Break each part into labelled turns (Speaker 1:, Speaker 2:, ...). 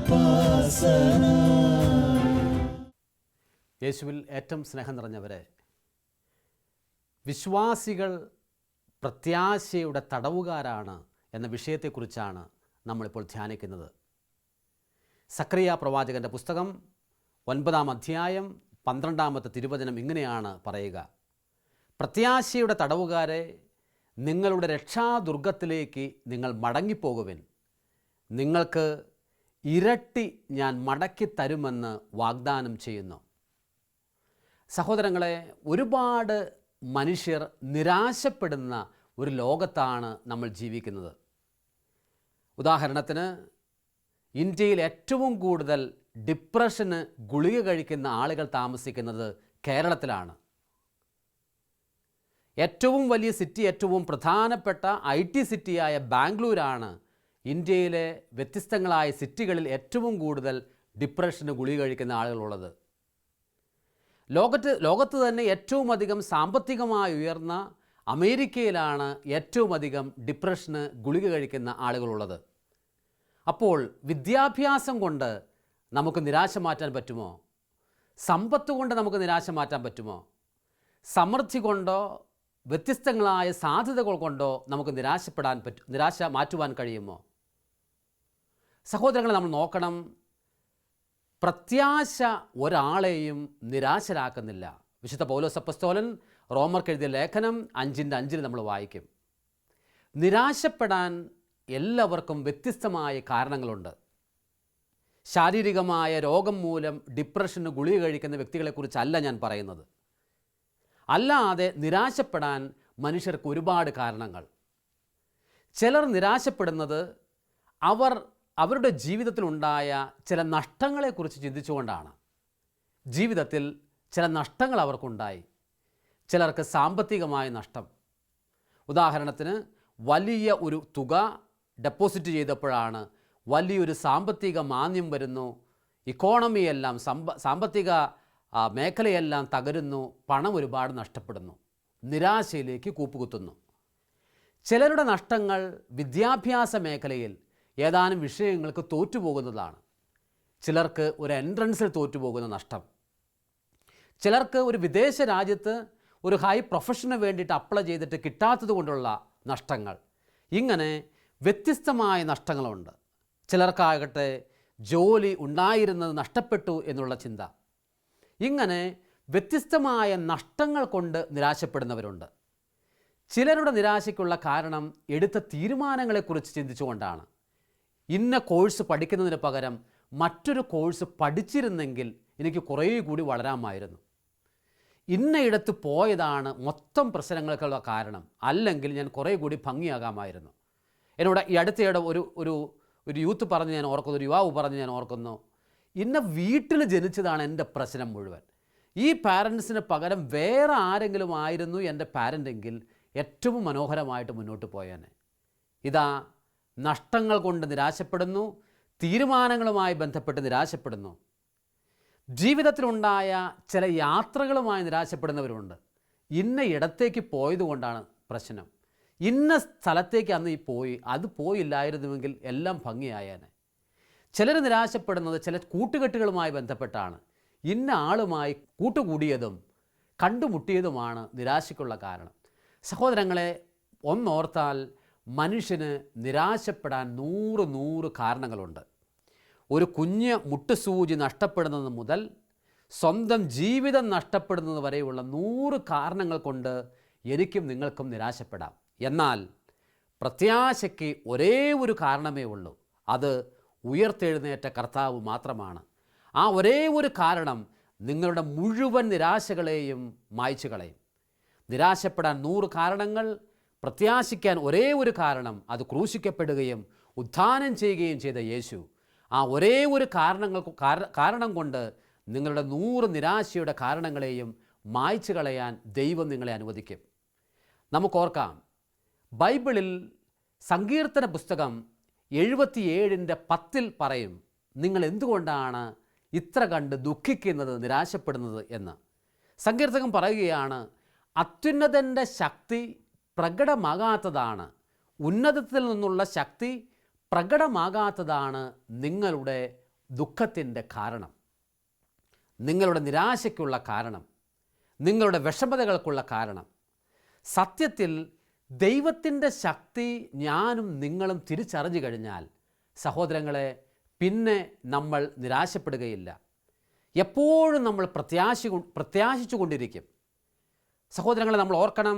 Speaker 1: കൃപാസന.
Speaker 2: യേശുവിൽ ഏറ്റവും സ്നേഹം നിറഞ്ഞവരെ, വിശ്വാസികൾ പ്രത്യാശയുടെ തടവുകാരാണ് എന്ന വിഷയത്തെക്കുറിച്ചാണ് നമ്മളിപ്പോൾ ധ്യാനിക്കുന്നത്. സക്കറിയ പ്രവാചകൻ്റെ പുസ്തകം 9-ാം അധ്യായം 12-ാമത്തെ തിരുവചനം ഇങ്ങനെയാണ് പറയുക: പ്രത്യാശയുടെ തടവുകാരെ, നിങ്ങളുടെ രക്ഷാദുർഗത്തിലേക്ക് നിങ്ങൾ മടങ്ങിപ്പോകുവിൻ, നിങ്ങൾക്ക് ഇരട്ടി ഞാൻ മടക്കി തരുമെന്ന് വാഗ്ദാനം ചെയ്യുന്നു. സഹോദരങ്ങളെ, ഒരുപാട് മനുഷ്യർ നിരാശപ്പെടുന്ന ഒരു ലോകത്താണ് നമ്മൾ ജീവിക്കുന്നത്. ഉദാഹരണത്തിന്, ഇന്ത്യയിൽ ഏറ്റവും കൂടുതൽ ഡിപ്രഷന് ഗുളിക കഴിക്കുന്ന ആളുകൾ താമസിക്കുന്നത് കേരളത്തിലാണ്. ഏറ്റവും വലിയ സിറ്റി, ഏറ്റവും പ്രധാനപ്പെട്ട IT സിറ്റിയായ ബാംഗ്ലൂരാണ് ഇന്ത്യയിലെ വ്യത്യസ്തങ്ങളായ സിറ്റികളിൽ ഏറ്റവും കൂടുതൽ ഡിപ്രഷന് ഗുളിക കഴിക്കുന്ന ആളുകളുള്ളത്. ലോകത്ത് തന്നെ ഏറ്റവും അധികം സാമ്പത്തികമായി ഉയർന്ന അമേരിക്കയിലാണ് ഏറ്റവും അധികം ഡിപ്രഷന് ഗുളിക കഴിക്കുന്ന ആളുകളുള്ളത്. അപ്പോൾ വിദ്യാഭ്യാസം കൊണ്ട് നമുക്ക് നിരാശ മാറ്റാൻ പറ്റുമോ? സമ്പത്ത് കൊണ്ട് നമുക്ക് നിരാശ മാറ്റാൻ പറ്റുമോ? സമൃദ്ധി കൊണ്ടോ വ്യത്യസ്തങ്ങളായ സാധ്യതകൾ കൊണ്ടോ നമുക്ക് നിരാശ മാറ്റുവാൻ കഴിയുമോ? സഹോദരങ്ങളെ, നമ്മൾ നോക്കണം, പ്രത്യാശ ഒരാളെയും നിരാശരാക്കുന്നില്ല. വിശുദ്ധ പൗലോസ് അപ്പോസ്തലൻ റോമർക്ക് എഴുതിയ ലേഖനം 5:5 നമ്മൾ വായിക്കും. നിരാശപ്പെടാൻ എല്ലാവർക്കും വ്യത്യസ്തമായ കാരണങ്ങളുണ്ട്. ശാരീരികമായ രോഗം മൂലം ഡിപ്രഷന് ഗുളിക കഴിക്കുന്ന വ്യക്തികളെക്കുറിച്ചല്ല ഞാൻ പറയുന്നത്. അല്ലാതെ നിരാശപ്പെടാൻ മനുഷ്യർക്ക് ഒരുപാട് കാരണങ്ങൾ. ചിലർ നിരാശപ്പെടുന്നത് അവരുടെ ജീവിതത്തിലുണ്ടായ ചില നഷ്ടങ്ങളെക്കുറിച്ച് ചിന്തിച്ചുകൊണ്ടാണ്. ജീവിതത്തിൽ ചില നഷ്ടങ്ങൾ അവർക്കുണ്ടായി. ചിലർക്ക് സാമ്പത്തികമായ നഷ്ടം. ഉദാഹരണത്തിന്, വലിയ ഒരു തുക ഡെപ്പോസിറ്റ് ചെയ്തപ്പോഴാണ് വലിയൊരു സാമ്പത്തിക മാന്ദ്യം വരുന്നു, ഇക്കോണമിയെല്ലാം സാമ്പത്തിക മേഖലയെല്ലാം തകരുന്നു, പണം ഒരുപാട് നഷ്ടപ്പെടുന്നു, നിരാശയിലേക്ക് കൂപ്പുകുത്തുന്നു. ചിലരുടെ നഷ്ടങ്ങൾ വിദ്യാഭ്യാസ മേഖലയിൽ ഏതാനും വിഷയങ്ങൾക്ക് തോറ്റുപോകുന്നതാണ്. ചിലർക്ക് ഒരു എൻട്രൻസിൽ തോറ്റുപോകുന്ന നഷ്ടം, ചിലർക്ക് ഒരു വിദേശ രാജ്യത്ത് ഒരു ഹൈ പ്രൊഫഷന് വേണ്ടിയിട്ട് അപ്ലൈ ചെയ്തിട്ട് കിട്ടാത്തത് കൊണ്ടുള്ള നഷ്ടങ്ങൾ. ഇങ്ങനെ വ്യത്യസ്തമായ നഷ്ടങ്ങളുണ്ട്. ചിലർക്കാകട്ടെ ജോലി ഉണ്ടായിരുന്നത് നഷ്ടപ്പെട്ടു എന്നുള്ള ചിന്ത. ഇങ്ങനെ വ്യത്യസ്തമായ നഷ്ടങ്ങൾ കൊണ്ട് നിരാശപ്പെടുന്നവരുണ്ട്. ചിലരുടെ നിരാശയ്ക്കുള്ള കാരണം എടുത്ത തീരുമാനങ്ങളെക്കുറിച്ച് ചിന്തിച്ചുകൊണ്ടാണ്. ഇന്ന കോഴ്സ് പഠിക്കുന്നതിന് പകരം മറ്റൊരു കോഴ്സ് പഠിച്ചിരുന്നെങ്കിൽ എനിക്ക് കുറേ കൂടി വളരാമായിരുന്നു. ഇന്നയിടത്ത് പോയതാണ് മൊത്തം പ്രശ്നങ്ങൾക്കുള്ള കാരണം, അല്ലെങ്കിൽ ഞാൻ കുറേ കൂടി ഭംഗിയാകാമായിരുന്നു. എന്നോട് ഈ അടുത്തയിടെ ഒരു യൂത്ത് പറഞ്ഞ് ഞാൻ ഓർക്കുന്നു, ഒരു യുവാവ് പറഞ്ഞ് ഞാൻ ഓർക്കുന്നു, ഇന്ന വീട്ടിൽ ജനിച്ചതാണ് എൻ്റെ പ്രശ്നം മുഴുവൻ. ഈ പാരൻസിന് പകരം വേറെ ആരെങ്കിലും ആയിരുന്നു എൻ്റെ പാരൻ്റെങ്കിൽ ഏറ്റവും മനോഹരമായിട്ട് മുന്നോട്ട് പോയേനെ. ഇതാ, നഷ്ടങ്ങൾ കൊണ്ട് നിരാശപ്പെടുന്നു, തീരുമാനങ്ങളുമായി ബന്ധപ്പെട്ട് നിരാശപ്പെടുന്നു. ജീവിതത്തിലുണ്ടായ ചില യാത്രകളുമായി നിരാശപ്പെടുന്നവരുണ്ട്. ഇന്ന ഇടത്തേക്ക് പോയതുകൊണ്ടാണ് പ്രശ്നം, ഇന്ന സ്ഥലത്തേക്ക് അന്ന് അത് പോയില്ലായിരുന്നുവെങ്കിൽ എല്ലാം ഭംഗിയായേനെ. ചിലർ നിരാശപ്പെടുന്നത് ചില കൂട്ടുകെട്ടുകളുമായി ബന്ധപ്പെട്ടാണ്. ഇന്ന ആളുമായി കൂട്ടുകൂടിയതും കണ്ടുമുട്ടിയതുമാണ് നിരാശയ്ക്കുള്ള കാരണം. സഹോദരങ്ങളെ, ഒന്നോർത്താൽ മനുഷ്യന് നിരാശപ്പെടാൻ 100 കാരണങ്ങളുണ്ട്. ഒരു കുഞ്ഞ് മുട്ടുസൂചി നഷ്ടപ്പെടുന്നത് മുതൽ സ്വന്തം ജീവിതം നഷ്ടപ്പെടുന്നത് വരെയുള്ള 100 കാരണങ്ങൾ കൊണ്ട് എനിക്കും നിങ്ങൾക്കും നിരാശപ്പെടാം. എന്നാൽ പ്രത്യാശയ്ക്ക് ഒരേ ഒരു കാരണമേ ഉള്ളൂ, അത് ഉയർത്തെഴുന്നേറ്റ കർത്താവ് മാത്രമാണ്. ആ ഒരേ ഒരു കാരണം നിങ്ങളുടെ മുഴുവൻ നിരാശകളെയും മായ്ച്ചു കളയും. നിരാശപ്പെടാൻ 100 കാരണങ്ങൾ, പ്രത്യാശിക്കാൻ ഒരേ ഒരു കാരണം, അത് ക്രൂശിക്കപ്പെടുകയും ഉത്ഥാനം ചെയ്യുകയും ചെയ്ത യേശു. ആ ഒരേ ഒരു കാരണം കൊണ്ട് നിങ്ങളുടെ 100 നിരാശയുടെ കാരണങ്ങളെയും മായ്ച്ചു കളയാൻ ദൈവം നിങ്ങളെ അനുവദിക്കും. നമുക്കോർക്കാം, ബൈബിളിൽ സങ്കീർത്തന പുസ്തകം 77:10 പറയും, നിങ്ങൾ എന്തുകൊണ്ടാണ് ഇത്ര കണ്ട് ദുഃഖിക്കുന്നത്, നിരാശപ്പെടുന്നത് എന്ന്. സങ്കീർത്തകൻ പറയുകയാണ്, അത്യുന്നതൻ്റെ ശക്തി പ്രകടമാകാത്തതാണ്, ഉന്നതത്തിൽ നിന്നുള്ള ശക്തി പ്രകടമാകാത്തതാണ് നിങ്ങളുടെ ദുഃഖത്തിൻ്റെ കാരണം, നിങ്ങളുടെ നിരാശയ്ക്കുള്ള കാരണം, നിങ്ങളുടെ വിഷമതകൾക്കുള്ള കാരണം? സത്യത്തിൽ ദൈവത്തിൻ്റെ ശക്തി ഞാനും നിങ്ങളും തിരിച്ചറിഞ്ഞു കഴിഞ്ഞാൽ സഹോദരങ്ങളെ, പിന്നെ നമ്മൾ നിരാശപ്പെടുകയില്ല. എപ്പോഴും നമ്മൾ പ്രത്യാശിച്ചു കൊണ്ടിരിക്കും. സഹോദരങ്ങളെ, നമ്മൾ ഓർക്കണം,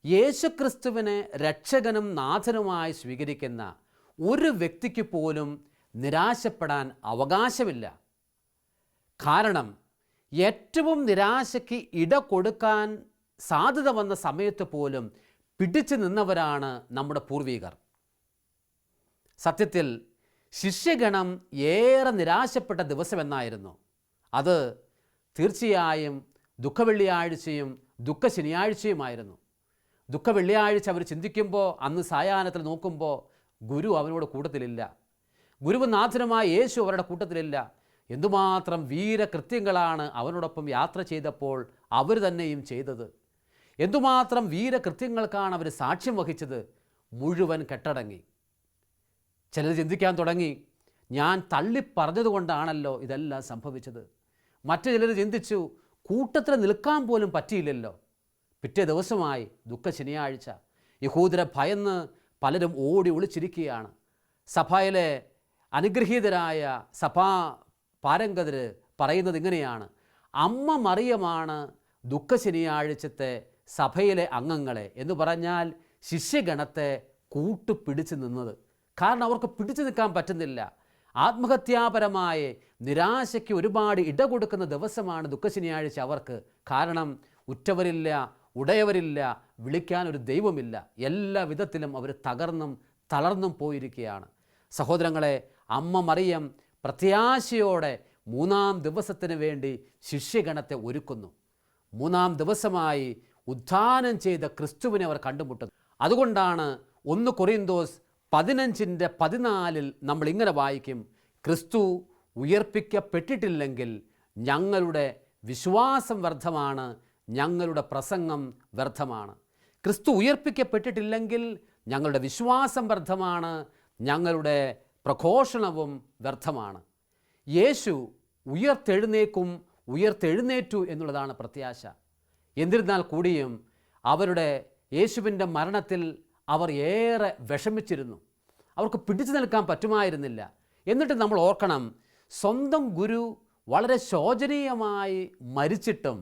Speaker 2: യേശുക്രിസ്തുവിനെ രക്ഷകനും നാഥനുമായി സ്വീകരിക്കുന്ന ഒരു വ്യക്തിക്ക് പോലും നിരാശപ്പെടാൻ അവകാശമില്ല. കാരണം ഏറ്റവും നിരാശയ്ക്ക് ഇട കൊടുക്കാൻ സാധ്യത വന്ന സമയത്ത് പോലും പിടിച്ചു നിന്നവരാണ് നമ്മുടെ പൂർവികർ. സത്യത്തിൽ ശിഷ്യഗണം ഏറെ നിരാശപ്പെട്ട ദിവസമെന്നായിരുന്നു. അത് തീർച്ചയായും ദുഃഖവെള്ളിയാഴ്ചയും ദുഃഖശനിയാഴ്ചയുമായിരുന്നു. ദുഃഖവെള്ളിയാഴ്ച അവർ ചിന്തിക്കുമ്പോൾ, അന്ന് സായാഹ്നത്തിൽ നോക്കുമ്പോൾ ഗുരു അവനോട് കൂട്ടത്തിലില്ല. ഗുരുനാഥനുമായ യേശു അവരുടെ കൂട്ടത്തിലില്ല. എന്തുമാത്രം വീരകൃത്യങ്ങളാണ് അവനോടൊപ്പം യാത്ര ചെയ്തപ്പോൾ അവർ തന്നെയും ചെയ്തത്. എന്തുമാത്രം വീരകൃത്യങ്ങൾക്കാണ് അവർ സാക്ഷ്യം വഹിച്ചത്. മുഴുവൻ കെട്ടടങ്ങി. ചിലർ ചിന്തിക്കാൻ തുടങ്ങി, ഞാൻ തള്ളിപ്പറഞ്ഞതുകൊണ്ടാണല്ലോ ഇതെല്ലാം സംഭവിച്ചത്. മറ്റു ചിലർ ചിന്തിച്ചു, കൂട്ടത്തിൽ നിൽക്കാൻ പോലും പറ്റിയില്ലല്ലോ. പിറ്റേ ദിവസമായി ദുഃഖശനിയാഴ്ച. യഹൂദരെ ഭയന്ന് പലരും ഓടി ഒളിച്ചിരിക്കുകയാണ്. സഭയിലെ അനുഗ്രഹീതരായ സഭാ പാരംഗതർ പറയുന്നത് ഇങ്ങനെയാണ്: അമ്മ മറിയമാണ് ദുഃഖശനിയാഴ്ചത്തെ സഭയിലെ അംഗങ്ങളെ എന്ന് പറഞ്ഞാൽ ശിഷ്യഗണത്തെ കൂട്ടുപിടിച്ച് നിന്നത്. കാരണം അവർക്ക് പിടിച്ചു നിൽക്കാൻ പറ്റുന്നില്ല. ആത്മഹത്യാപരമായ നിരാശയ്ക്ക് ഒരുപാട് ഇട കൊടുക്കുന്ന ദിവസമാണ് ദുഃഖശനിയാഴ്ച അവർക്ക്. കാരണം ഉറ്റവരില്ല, ഉടയവരില്ല, വിളിക്കാൻ ഒരു ദൈവമില്ല. എല്ലാ വിധത്തിലും അവർ തളർന്നും പോയിരിക്കുകയാണ്. സഹോദരങ്ങളെ, അമ്മ മറിയം പ്രത്യാശയോടെ 3-ാം ദിവസത്തിന് വേണ്ടി ശിഷ്യഗണത്തെ ഒരുക്കുന്നു. 3-ാം ദിവസമായി ഉത്ഥാനം ചെയ്ത ക്രിസ്തുവിനെ അവർ കണ്ടുമുട്ടുന്നു. അതുകൊണ്ടാണ് 1 കൊറിന്തോസ് 15:14 നമ്മൾ ഇങ്ങനെ വായിക്കും: ക്രിസ്തു ഉയർപ്പിക്കപ്പെട്ടിട്ടില്ലെങ്കിൽ ഞങ്ങളുടെ വിശ്വാസം വ്യർത്ഥമാണ്, ഞങ്ങളുടെ പ്രസംഗം വ്യർത്ഥമാണ്. ക്രിസ്തു ഉയർപ്പിക്കപ്പെട്ടിട്ടില്ലെങ്കിൽ ഞങ്ങളുടെ വിശ്വാസം വ്യർത്ഥമാണ്, ഞങ്ങളുടെ പ്രഘോഷണവും വ്യർത്ഥമാണ്. യേശു ഉയർത്തെഴുന്നേറ്റു എന്നുള്ളതാണ് പ്രത്യാശ. എന്നിരുന്നാൽ കൂടിയും യേശുവിൻ്റെ മരണത്തിൽ അവർ ഏറെ വിഷമിച്ചിരുന്നു. അവർക്ക് പിടിച്ചു നിൽക്കാൻ പറ്റുമായിരുന്നില്ല. എന്നിട്ട് നമ്മൾ ഓർക്കണം, സ്വന്തം ഗുരു വളരെ ശോചനീയമായി മരിച്ചിട്ടും,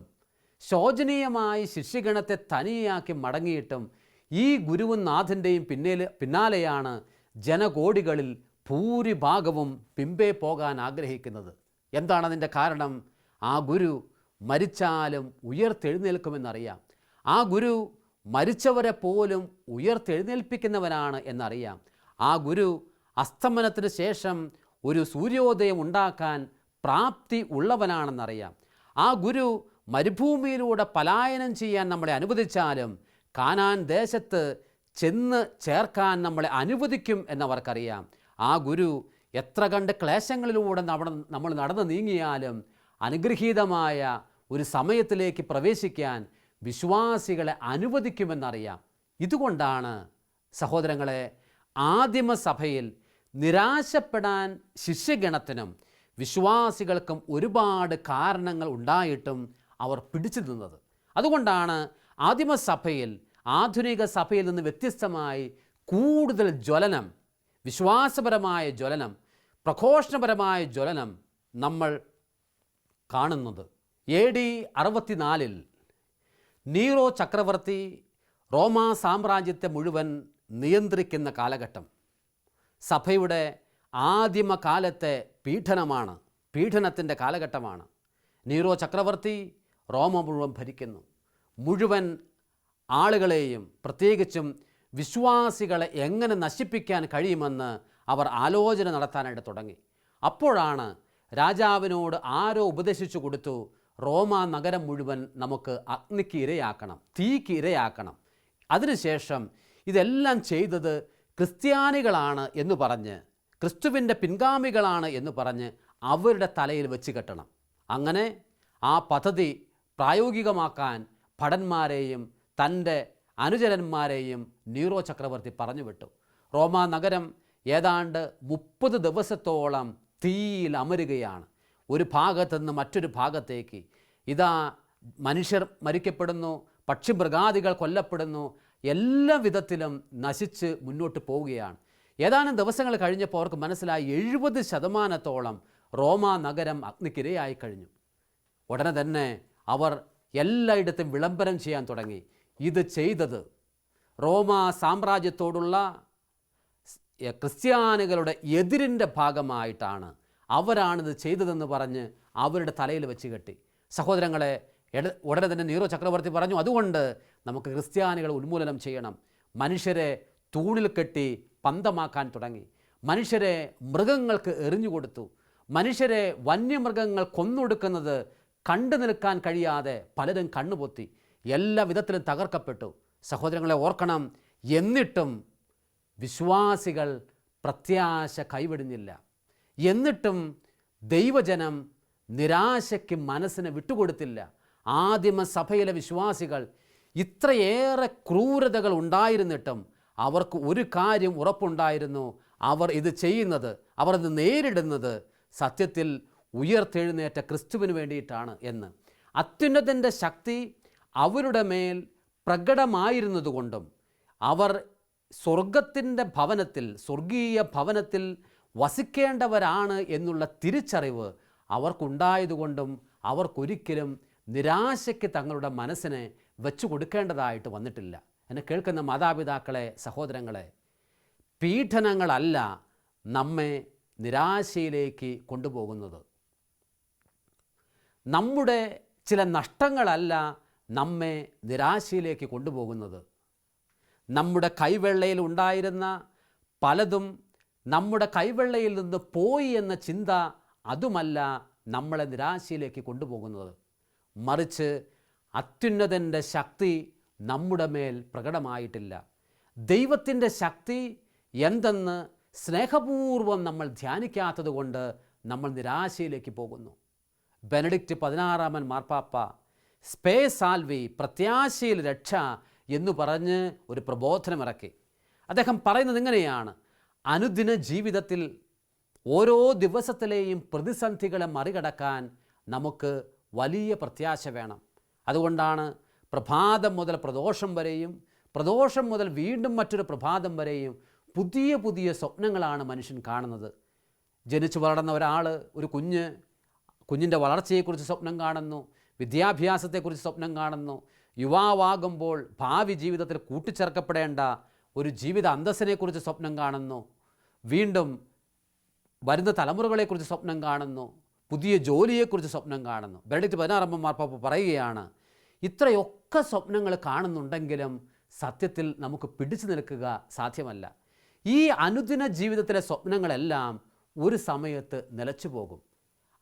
Speaker 2: ശോചനീയമായി ശിഷ്യഗണത്തെ തനിയാക്കി മടങ്ങിയിട്ടും ഈ ഗുരുവും നാഥൻ്റെയും പിന്നാലെയാണ് ജനകോടികളിൽ ഭൂരിഭാഗവും പിമ്പേ പോകാൻ ആഗ്രഹിക്കുന്നത്. എന്താണ് അതിൻ്റെ കാരണം? ആ ഗുരു മരിച്ചാലും ഉയർത്തെഴുന്നേൽക്കുമെന്നറിയാം. ആ ഗുരു മരിച്ചവരെ പോലും ഉയർത്തെഴുന്നേൽപ്പിക്കുന്നവനാണ് എന്നറിയാം. ആ ഗുരു അസ്തമനത്തിന് ശേഷം ഒരു സൂര്യോദയം ഉണ്ടാക്കാൻ പ്രാപ്തി ഉള്ളവനാണെന്നറിയാം. ആ ഗുരു മരുഭൂമിയിലൂടെ പലായനം ചെയ്യാൻ നമ്മളെ അനുവദിച്ചാലും കാനാൻ ദേശത്ത് ചെന്ന് ചേർക്കാൻ നമ്മളെ അനുവദിക്കും എന്നവർക്കറിയാം. ആ ഗുരു എത്ര കണ്ട് ക്ലേശങ്ങളിലൂടെ നമ്മൾ നടന്നു നീങ്ങിയാലും അനുഗ്രഹീതമായ ഒരു സമയത്തിലേക്ക് പ്രവേശിക്കാൻ വിശ്വാസികളെ അനുവദിക്കുമെന്നറിയാം. ഇതുകൊണ്ടാണ് സഹോദരങ്ങളെ, ആദിമസഭയിൽ നിരാശപ്പെടാൻ ശിഷ്യഗണത്തിനും വിശ്വാസികൾക്കും ഒരുപാട് കാരണങ്ങൾ ഉണ്ടായിട്ടും അവർ പിടിച്ചു നിന്നത്. അതുകൊണ്ടാണ് ആദിമസഭയിൽ ആധുനിക സഭയിൽ നിന്ന് വ്യത്യസ്തമായി കൂടുതൽ ജ്വലനം, വിശ്വാസപരമായ ജ്വലനം, പ്രഘോഷണപരമായ ജ്വലനം നമ്മൾ കാണുന്നത്. AD 64 നീറോ ചക്രവർത്തി റോമാ സാമ്രാജ്യത്തെ മുഴുവൻ നിയന്ത്രിക്കുന്ന കാലഘട്ടം. സഭയുടെ ആദിമകാലത്തെ പീഡനത്തിൻ്റെ കാലഘട്ടമാണ്. നീറോ ചക്രവർത്തി റോമ മുഴുവൻ ഭരിക്കുന്നു. മുഴുവൻ ആളുകളെയും, പ്രത്യേകിച്ചും വിശ്വാസികളെ എങ്ങനെ നശിപ്പിക്കാൻ കഴിയുമെന്ന് അവർ ആലോചന നടത്താനായിട്ട് തുടങ്ങി. അപ്പോഴാണ് രാജാവിനോട് ആരോ ഉപദേശിച്ചു കൊടുത്തു, റോമാ നഗരം മുഴുവൻ നമുക്ക് അഗ്നിക്ക് ഇരയാക്കണം, തീക്ക് ഇരയാക്കണം. അതിനുശേഷം ഇതെല്ലാം ചെയ്തത് ക്രിസ്ത്യാനികളാണ് എന്ന് പറഞ്ഞ്, ക്രിസ്തുവിൻ്റെ പിൻഗാമികളാണ് എന്ന് പറഞ്ഞ് അവരുടെ തലയിൽ വെച്ച് കെട്ടണം. അങ്ങനെ ആ പദ്ധതി പ്രായോഗികമാക്കാൻ ഭടന്മാരെയും തൻ്റെ അനുചരന്മാരെയും നീറോ ചക്രവർത്തി പറഞ്ഞു വിട്ടു. റോമാ നഗരം ഏതാണ്ട് 30 ദിവസത്തോളം തീയിൽ അമരുകയാണ്. ഒരു ഭാഗത്തു നിന്ന് മറ്റൊരു ഭാഗത്തേക്ക് ഇതാ മനുഷ്യർ മരിക്കപ്പെടുന്നു, പക്ഷിമൃഗാദികൾ കൊല്ലപ്പെടുന്നു, എല്ലാ വിധത്തിലും നശിച്ച് മുന്നോട്ട് പോവുകയാണ്. ഏതാനും ദിവസങ്ങൾ കഴിഞ്ഞപ്പോൾ അവർക്ക് മനസ്സിലായി 70% റോമാ നഗരം അഗ്നിക്കിരയായി കഴിഞ്ഞു. ഉടനെ തന്നെ അവർ എല്ലായിടത്തും വിളംബരം ചെയ്യാൻ തുടങ്ങി. ഇത് ചെയ്തത് റോമാ സാമ്രാജ്യത്തോടുള്ള ക്രിസ്ത്യാനികളുടെ എതിരിൻ്റെ ഭാഗമായിട്ടാണ്, അവരാണിത് ചെയ്തതെന്ന് പറഞ്ഞ് അവരുടെ തലയിൽ വെച്ച് കെട്ടി. സഹോദരങ്ങളെ, ഉടനെ തന്നെ നീറോ ചക്രവർത്തി പറഞ്ഞു, അതുകൊണ്ട് നമുക്ക് ക്രിസ്ത്യാനികളെ ഉന്മൂലനം ചെയ്യണം. മനുഷ്യരെ തൂണിൽ കെട്ടി പന്തമാക്കാൻ തുടങ്ങി. മനുഷ്യരെ മൃഗങ്ങൾക്ക് എറിഞ്ഞുകൊടുത്തു. മനുഷ്യരെ വന്യമൃഗങ്ങൾ കൊന്നൊടുക്കുന്നത് കണ്ടു നിൽക്കാൻ കഴിയാതെ പലരും കണ്ണുപൊത്തി. എല്ലാ വിധത്തിലും തകർക്കപ്പെട്ടു. സഹോദരങ്ങളെ ഓർക്കണം, എന്നിട്ടും വിശ്വാസികൾ പ്രത്യാശ കൈവിടുന്നില്ല. എന്നിട്ടും ദൈവജനം നിരാശയ്ക്ക് മനസ്സിനെ വിട്ടുകൊടുത്തില്ല. ആദിമ സഭയിലെ വിശ്വാസികൾ ഇത്രയേറെ ക്രൂരതകൾ ഉണ്ടായിരുന്നിട്ടും അവർക്ക് ഒരു കാര്യം ഉറപ്പുണ്ടായിരുന്നു, അവർ ഇത് ചെയ്യുന്നത്, അവർ ഇത് നേരിടുന്നത് സത്യത്തിൽ ഉയർത്തെഴുന്നേറ്റ ക്രിസ്തുവിന് വേണ്ടിയിട്ടാണ് എന്ന്. അത്യുന്നതൻ്റെ ശക്തി അവരുടെ മേൽ പ്രകടമായിരുന്നതുകൊണ്ടും അവർ സ്വർഗത്തിൻ്റെ ഭവനത്തിൽ, സ്വർഗീയ ഭവനത്തിൽ വസിക്കേണ്ടവരാണ് എന്നുള്ള തിരിച്ചറിവ് അവർക്കുണ്ടായതുകൊണ്ടും അവർക്കൊരിക്കലും നിരാശയ്ക്ക് തങ്ങളുടെ മനസ്സിനെ വെച്ചു കൊടുക്കേണ്ടതായിട്ട് വന്നിട്ടില്ല. എന്നെ കേൾക്കുന്ന മാതാപിതാക്കളെ, സഹോദരങ്ങളെ, പീഡനങ്ങളല്ല നമ്മെ നിരാശയിലേക്ക് കൊണ്ടുപോകുന്നത്. നമ്മുടെ ചില നഷ്ടങ്ങളല്ല നമ്മെ നിരാശയിലേക്ക് കൊണ്ടുപോകുന്നത്. നമ്മുടെ കൈവെള്ളയിൽ ഉണ്ടായിരുന്ന പലതും നമ്മുടെ കൈവെള്ളയിൽ നിന്ന് പോയി എന്ന ചിന്ത അതുമല്ല നമ്മളെ നിരാശയിലേക്ക് കൊണ്ടുപോകുന്നത്. മറിച്ച് അത്യുന്നതൻ്റെ ശക്തി നമ്മുടെ മേൽ പ്രകടമായിട്ടില്ല. ദൈവത്തിൻ്റെ ശക്തി എന്തെന്ന് സ്നേഹപൂർവ്വം നമ്മൾ ധ്യാനിക്കാത്തത് കൊണ്ട് നമ്മൾ നിരാശയിലേക്ക് പോകുന്നു. ബെനഡിക്റ്റ് 16 മാർപ്പാപ്പ സ്പേ സാൽവി, പ്രത്യാശയിൽ രക്ഷ എന്ന് പറഞ്ഞ് ഒരു പ്രബോധനമിറക്കി. അദ്ദേഹം പറയുന്നത് ഇങ്ങനെയാണ്: അനുദിന ജീവിതത്തിൽ ഓരോ ദിവസത്തിലെയും പ്രതിസന്ധികളെ മറികടക്കാൻ നമുക്ക് വലിയ പ്രത്യാശ വേണം. അതുകൊണ്ടാണ് പ്രഭാതം മുതൽ പ്രദോഷം വരെയും, പ്രദോഷം മുതൽ വീണ്ടും മറ്റൊരു പ്രഭാതം വരെയും പുതിയ പുതിയ സ്വപ്നങ്ങളാണ് മനുഷ്യൻ കാണുന്നത്. ജനിച്ചു വളർന്ന ഒരാൾ, ഒരു കുഞ്ഞിൻ്റെ വളർച്ചയെക്കുറിച്ച് സ്വപ്നം കാണുന്നു, വിദ്യാഭ്യാസത്തെക്കുറിച്ച് സ്വപ്നം കാണുന്നു, യുവാവാകുമ്പോൾ ഭാവി ജീവിതത്തിൽ കൂട്ടിച്ചേർക്കപ്പെടേണ്ട ഒരു ജീവിത അന്തസ്സിനെക്കുറിച്ച് സ്വപ്നം കാണുന്നു, വീണ്ടും വരുന്ന തലമുറകളെക്കുറിച്ച് സ്വപ്നം കാണുന്നു, പുതിയ ജോലിയെക്കുറിച്ച് സ്വപ്നം കാണുന്നു. ബെനഡിക്റ്റ് 16 മാർപ്പാപ്പ പറയുകയാണ്, ഇത്രയൊക്കെ സ്വപ്നങ്ങൾ കാണുന്നുണ്ടെങ്കിലും സത്യത്തിൽ നമുക്ക് പിടിച്ചു നിൽക്കുക സാധ്യമല്ല. ഈ അനുദിന ജീവിതത്തിലെ സ്വപ്നങ്ങളെല്ലാം ഒരു സമയത്ത് നിലച്ചു പോകും.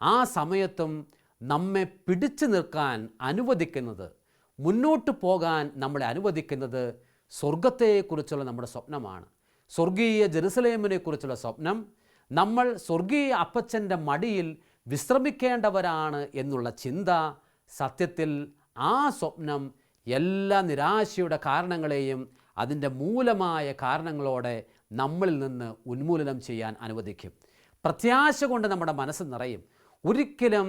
Speaker 2: ആ സമയത്തും നമ്മെ പിടിച്ചു നിൽക്കാൻ അനുവദിക്കുന്നത്, മുന്നോട്ട് പോകാൻ നമ്മളെ അനുവദിക്കുന്നത് സ്വർഗത്തെക്കുറിച്ചുള്ള നമ്മുടെ സ്വപ്നമാണ്. സ്വർഗീയ ജെറുസലേമിനെക്കുറിച്ചുള്ള സ്വപ്നം, നമ്മൾ സ്വർഗീയ അപ്പച്ചൻ്റെ മടിയിൽ വിശ്രമിക്കേണ്ടവരാണ് എന്നുള്ള ചിന്ത. സത്യത്തിൽ ആ സ്വപ്നം എല്ലാ നിരാശയുടെ കാരണങ്ങളെയും അതിൻ്റെ മൂലമായ കാരണങ്ങളോടെ നമ്മളിൽ നിന്ന് ഉന്മൂലനം ചെയ്യാൻ അനുവദിക്കും. പ്രത്യാശ കൊണ്ട് നമ്മുടെ മനസ്സ് നിറയും. ഒരിക്കലും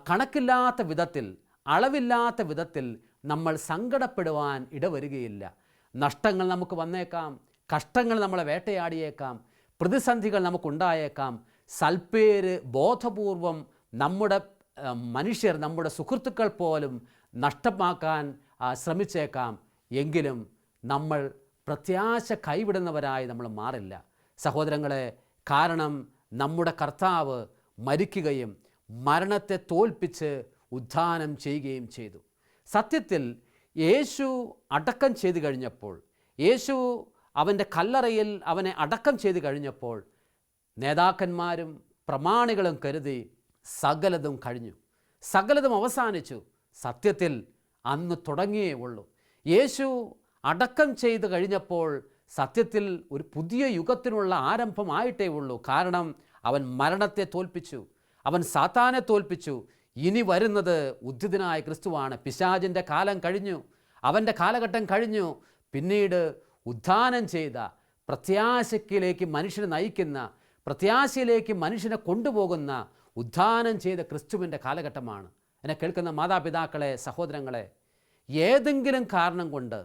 Speaker 2: കണക്കില്ലാത്ത വിധത്തിൽ, അളവില്ലാത്ത വിധത്തിൽ നമ്മൾ സങ്കടപ്പെടുവാൻ ഇടവരികയില്ല. നഷ്ടങ്ങൾ നമുക്ക് വന്നേക്കാം, കഷ്ടങ്ങൾ നമ്മളെ വേട്ടയാടിയേക്കാം, പ്രതിസന്ധികൾ നമുക്കുണ്ടായേക്കാം, സൽപ്പേര് ബോധപൂർവം നമ്മുടെ മനുഷ്യർ, നമ്മുടെ സുഹൃത്തുക്കൾ പോലും നഷ്ടമാക്കാൻ ശ്രമിച്ചേക്കാം. എങ്കിലും നമ്മൾ പ്രത്യാശ കൈവിടുന്നവരായി നമ്മൾ മാറില്ല സഹോദരങ്ങളെ. കാരണം നമ്മുടെ കർത്താവ് മരിക്കുകയും മരണത്തെ തോൽപ്പിച്ച് ഉത്ഥാനം ചെയ്യുകയും ചെയ്തു. സത്യത്തിൽ യേശു അടക്കം ചെയ്തു കഴിഞ്ഞപ്പോൾ, യേശു അവൻ്റെ കല്ലറയിൽ അവനെ അടക്കം ചെയ്തു കഴിഞ്ഞപ്പോൾ നേതാക്കന്മാരും പ്രമാണികളും കരുതി സകലതും കഴിഞ്ഞു, സകലതും അവസാനിച്ചു. സത്യത്തിൽ അന്ന് തുടങ്ങിയേ ഉള്ളൂ. യേശു അടക്കം ചെയ്ത് കഴിഞ്ഞപ്പോൾ സത്യത്തിൽ ഒരു പുതിയ യുഗത്തിനുള്ള ആരംഭമായിട്ടേ ഉള്ളൂ. കാരണം അവൻ മരണത്തെ തോൽപ്പിച്ചു, അവൻ സാത്താനെ തോൽപ്പിച്ചു. ഇനി വരുന്നത് ഉദ്ധിതനായ ക്രിസ്തുവാണ്. പിശാചിൻ്റെ കാലം കഴിഞ്ഞു, അവൻ്റെ കാലഘട്ടം കഴിഞ്ഞു. പിന്നീട് ഉദ്ധാനം ചെയ്ത പ്രത്യാശയിലേക്ക് മനുഷ്യനെ നയിക്കുന്ന, പ്രത്യാശയിലേക്ക് മനുഷ്യനെ കൊണ്ടുപോകുന്ന ഉദ്ധാനം ചെയ്ത ക്രിസ്തുവിൻ്റെ കാലഘട്ടമാണ്. എന്നെ കേൾക്കുന്ന മാതാപിതാക്കളെ, സഹോദരങ്ങളെ, ഏതെങ്കിലും കാരണം കൊണ്ട്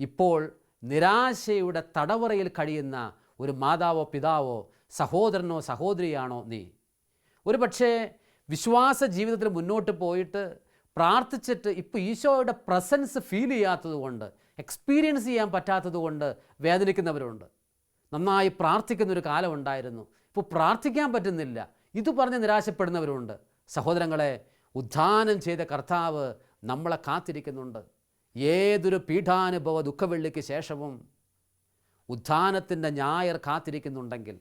Speaker 2: ഇപ്പോൾ നിരാശയുടെ തടവറയിൽ കഴിയുന്ന ഒരു മാതാവോ പിതാവോ സഹോദരനോ സഹോദരിയാണോ നീ? ഒരു പക്ഷേ വിശ്വാസ ജീവിതത്തിൽ മുന്നോട്ട് പോയിട്ട് പ്രാർത്ഥിച്ചിട്ട് ഇപ്പോൾ ഈശോയുടെ പ്രസൻസ് ഫീൽ ചെയ്യാത്തതുകൊണ്ട്, എക്സ്പീരിയൻസ് ചെയ്യാൻ പറ്റാത്തതുകൊണ്ട് വേദനിക്കുന്നവരുണ്ട്. നന്നായി പ്രാർത്ഥിക്കുന്നൊരു കാലമുണ്ടായിരുന്നു, ഇപ്പോൾ പ്രാർത്ഥിക്കാൻ പറ്റുന്നില്ല, ഇത് പറഞ്ഞ് നിരാശപ്പെടുന്നവരുണ്ട്. സഹോദരങ്ങളെ, ഉദ്ധാനം ചെയ്ത കർത്താവ് നമ്മളെ കാത്തിരിക്കുന്നുണ്ട്. ഏതൊരു പീഠാനുഭവ ദുഃഖവെള്ളിക്ക് ശേഷവും ഉദ്ധാനത്തിൻ്റെ ഞായർ കാത്തിരിക്കുന്നുണ്ടെങ്കിൽ,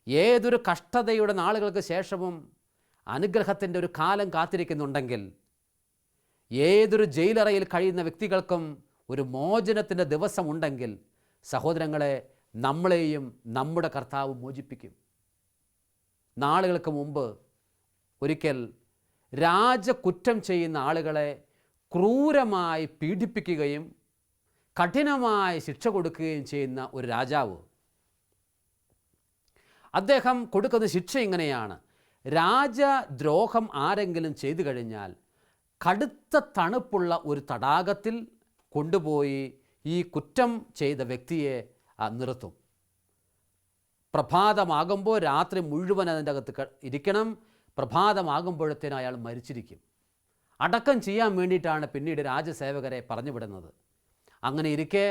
Speaker 2: ഏതൊരു കഷ്ടതയുടെ നാളുകൾക്ക് ശേഷവും അനുഗ്രഹത്തിൻ്റെ ഒരു കാലം കാത്തിരിക്കുന്നുണ്ടെങ്കിൽ, ഏതൊരു ജയിലറയിൽ കഴിയുന്ന വ്യക്തികൾക്കും ഒരു മോചനത്തിൻ്റെ ദിവസമുണ്ടെങ്കിൽ, സഹോദരങ്ങളെ, നമ്മളെയും നമ്മുടെ കർത്താവ് മോചിപ്പിക്കും. നാളുകൾക്ക് മുമ്പ് ഒരിക്കൽ രാജകുറ്റം ചെയ്യുന്ന ആളുകളെ ക്രൂരമായി പീഡിപ്പിക്കുകയും കഠിനമായി ശിക്ഷ കൊടുക്കുകയും ചെയ്യുന്ന ഒരു രാജാവ്, അദ്ദേഹം കൊടുക്കുന്ന ശിക്ഷ ഇങ്ങനെയാണ്: രാജദ്രോഹം ആരെങ്കിലും ചെയ്തു കഴിഞ്ഞാൽ കടുത്ത തണുപ്പുള്ള ഒരു തടാകത്തിൽ കൊണ്ടുപോയി ഈ കുറ്റം ചെയ്ത വ്യക്തിയെ നിർത്തും. പ്രഭാതമാകുമ്പോൾ രാത്രി മുഴുവൻ അതിൻ്റെ അകത്ത് ഇരിക്കണം. പ്രഭാതമാകുമ്പോഴത്തേനും അയാൾ മരിച്ചിരിക്കും. അടക്കം ചെയ്യാൻ വേണ്ടിയിട്ടാണ് പിന്നീട് രാജസേവകരെ പറഞ്ഞു വിടുന്നത്. അങ്ങനെ ഇരിക്കെ